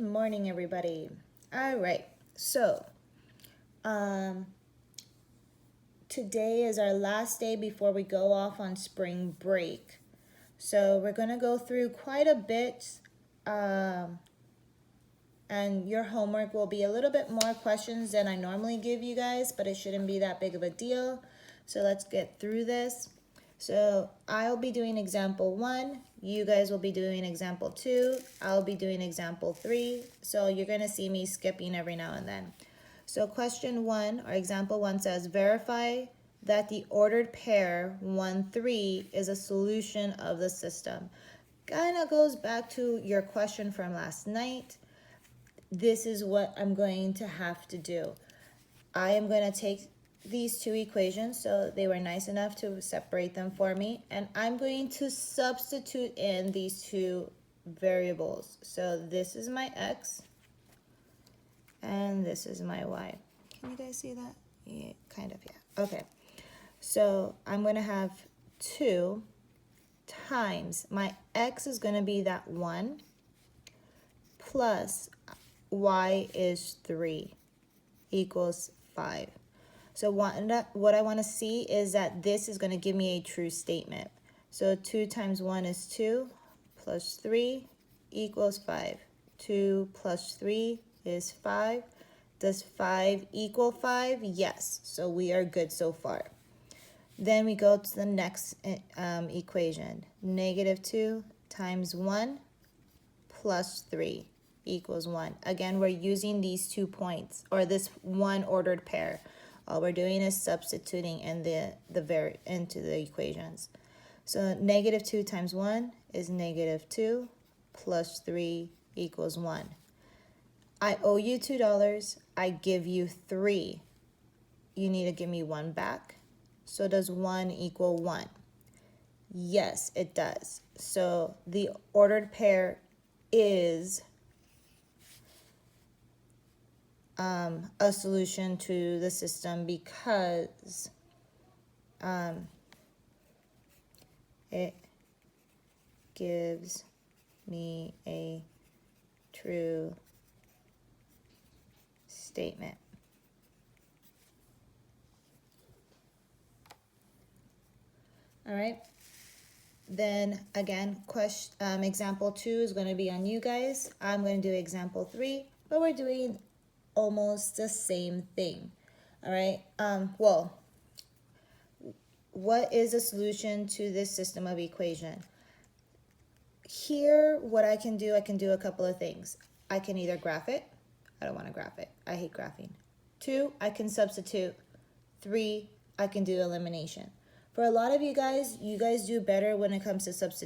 morning, everybody. All right, so today is our last day before we go off on spring break. So we're gonna go through quite a bit, and your homework will be a little bit more questions than I normally give you guys, but it shouldn't be that big of a deal. So let's get through this. So I'll be doing example 1, you guys will be doing example 2, I'll be doing example 3, so you're gonna see me skipping every now and then. So question 1, or example 1 says, verify that the ordered pair 1, 3 is a solution of the system. Kinda goes back to your question from last night. This is what I'm going to have to do. I am going to take these two equations, so they were nice enough to separate them for me, and I'm going to substitute in these two variables. So this is my x and this is my y. Can you guys see that? Yeah, kind of, yeah. Okay, so I'm going to have 2 times my x is going to be that 1 plus y is 3 equals 5. So what I want to see is that this is going to give me a true statement. So 2 times 1 is 2 plus 3 equals 5. 2 plus 3 is 5. Does 5 equal 5? Yes. So we are good so far. Then we go to the next equation. Negative 2 times 1 plus 3 equals 1. Again, we're using these 2 points, or this one ordered pair. All we're doing is substituting in into the equations. So negative 2 times 1 is negative 2 plus 3 equals 1. I owe you $2. I give you 3. You need to give me 1 back. So does 1 equal 1? Yes, it does. So the ordered pair is a solution to the system because it gives me a true statement. All right. Then again, example 2 is going to be on you guys. I'm going to do example 3, but we're doing almost the same thing. All right. Well, what is a solution to this system of equation? Here, what I can do a couple of things. I can either graph it. I don't want to graph it. I hate graphing. 2, I can substitute. 3, I can do elimination. For a lot of you guys do better when it comes to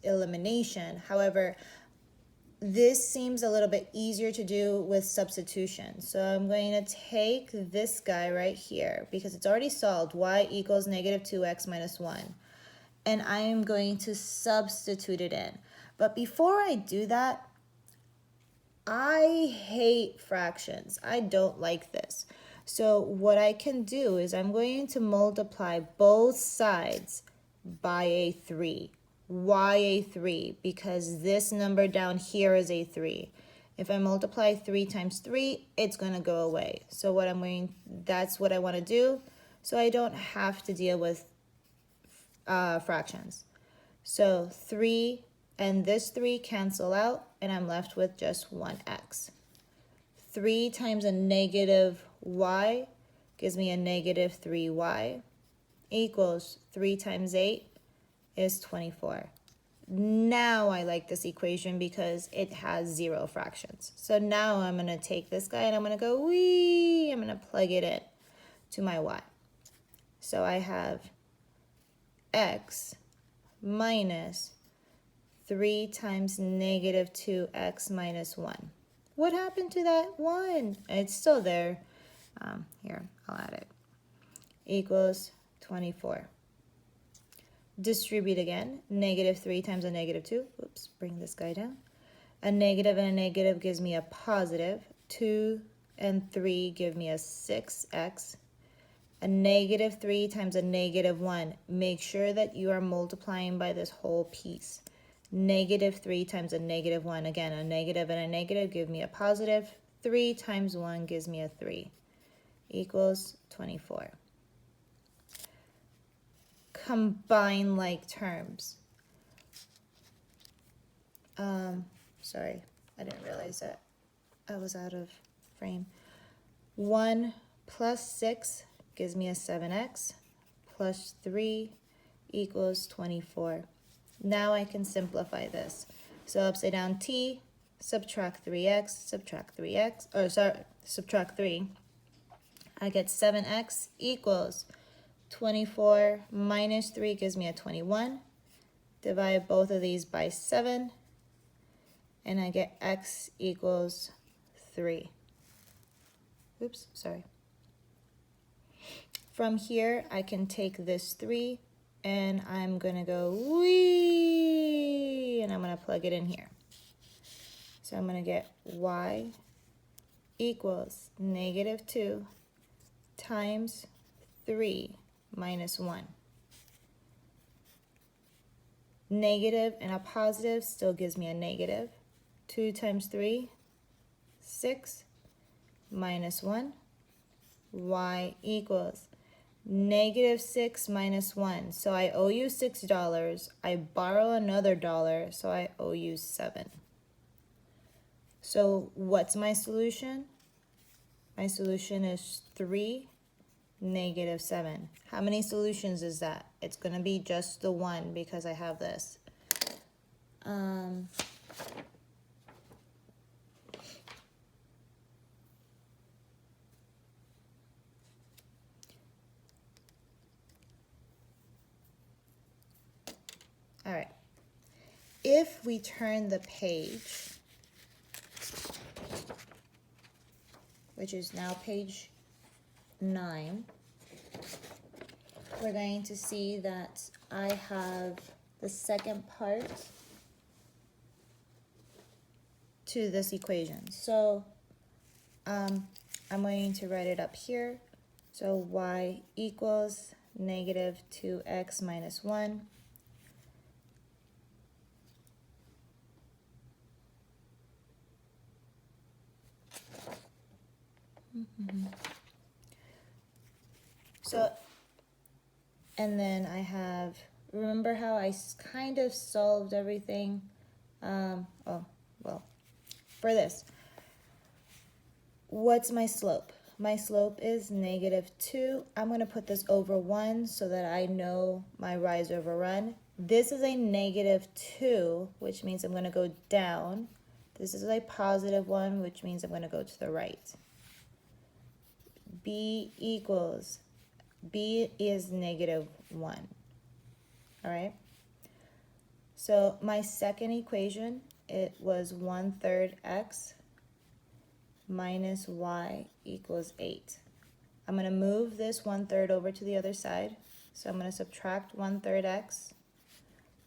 elimination. However, this seems a little bit easier to do with substitution. So I'm going to take this guy right here because it's already solved. Y equals negative 2x minus 1. And I am going to substitute it in. But before I do that, I hate fractions. I don't like this. So what I can do is I'm going to multiply both sides by a 3. Why a 3? Because this number down here is a 3. If I multiply 3 times 3, it's going to go away. So that's what I want to do, so I don't have to deal with fractions. So 3 and this 3 cancel out, and I'm left with just 1x. 3 times a negative y gives me a negative 3y equals 3 times 8 is 24. Now I like this equation because it has 0 fractions. So now I'm going to take this guy and I'm going to go, I'm going to plug it in to my y. So I have x minus 3 times negative 2x minus 1. What happened to that 1? It's still there. Here, I'll add it. Equals 24. Distribute again. Negative 3 times a negative 2. Oops, bring this guy down. A negative and a negative gives me a positive. 2 and 3 give me a 6x. A negative 3 times a negative 1. Make sure that you are multiplying by this whole piece. Negative 3 times a negative 1. Again, a negative and a negative give me a positive. 3 times 1 gives me a 3. Equals 24. Combine like terms. Sorry, I didn't realize that I was out of frame. 1 plus 6 gives me a 7x plus 3 equals 24. Now I can simplify this. So upside down t, subtract 3x, subtract 3x, or sorry, subtract 3. I get 7x equals 24 minus 3 gives me a 21. Divide both of these by 7, and I get x equals 3. Oops, sorry. From here, I can take this 3, and I'm going to go wee, and I'm going to plug it in here. So I'm going to get y equals negative 2 times 3 minus 1. Negative and a positive still gives me a negative. 2 times 3, 6, minus 1. Y equals negative 6 minus 1. So I owe you $6. I borrow another $1, so I owe you 7. So what's my solution? My solution is 3, negative 7. How many solutions is that? It's going to be just the one because I have this. All right. If we turn the page, which is now page 9, we're going to see that I have the second part to this equation. So I'm going to write it up here. So y equals negative 2x minus 1. So, and then I have, remember how I kind of solved everything? For this, what's my slope? My slope is negative 2. I'm going to put this over 1 so that I know my rise over run. This is a negative 2, which means I'm going to go down. This is a positive 1, which means I'm going to go to the right. B equals, B is negative 1. All right? So my second equation, it was 1/3 x minus y equals 8. I'm going to move this 1/3 over to the other side. So I'm going to subtract 1/3 x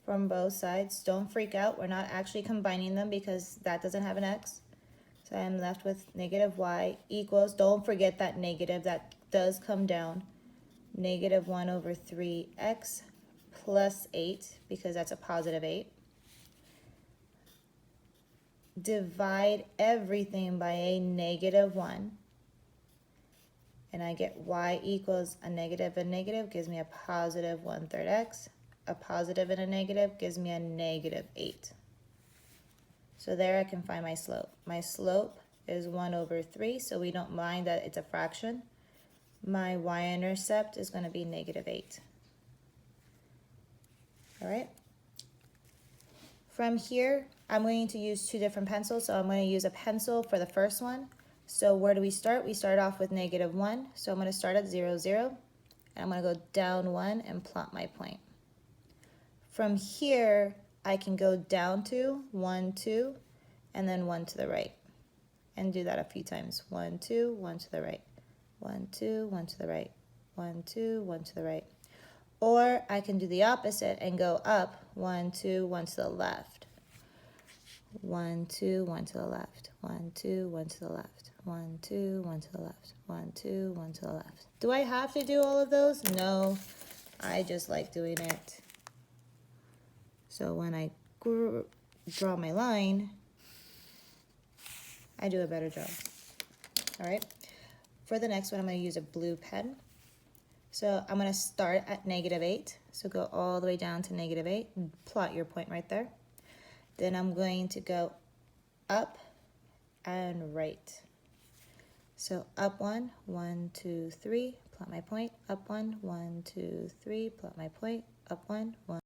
from both sides. Don't freak out. We're not actually combining them because that doesn't have an x. So I'm left with negative y equals, don't forget that negative, that does come down, negative 1/3x plus 8, because that's a positive 8. Divide everything by a negative 1. And I get y equals a negative gives me a positive 1/3 x. A positive and a negative gives me a negative 8. So there I can find my slope. My slope is 1/3, so we don't mind that it's a fraction. My y-intercept is going to be negative 8. All right. From here, I'm going to use two different pencils, so I'm going to use a pencil for the first one. So where do we start? We start off with negative 1, so I'm going to start at 0, 0, and I'm going to go down 1 and plot my point. From here, I can go down to 1, 2, and then 1 to the right, and do that a few times. 1, 2, 1 to the right, 1, 2, 1 to the right, 1, 2, 1 to the right. Or I can do the opposite and go up 1, 2, 1 to the left. 1, 2, 1 to the left. 1, 2, 1 to the left. 1, 2, 1 to the left. 1, 2, 1 to the left. Do I have to do all of those? No, I just like doing it. So when I draw my line, I do a better job. All right. For the next one, I'm going to use a blue pen. So I'm going to start at -8. So go all the way down to -8. Plot your point right there. Then I'm going to go up and right. So up 1, 1, 2, 3, plot my point. Up 1, 1, 2, 3, plot my point. Up 1, 1.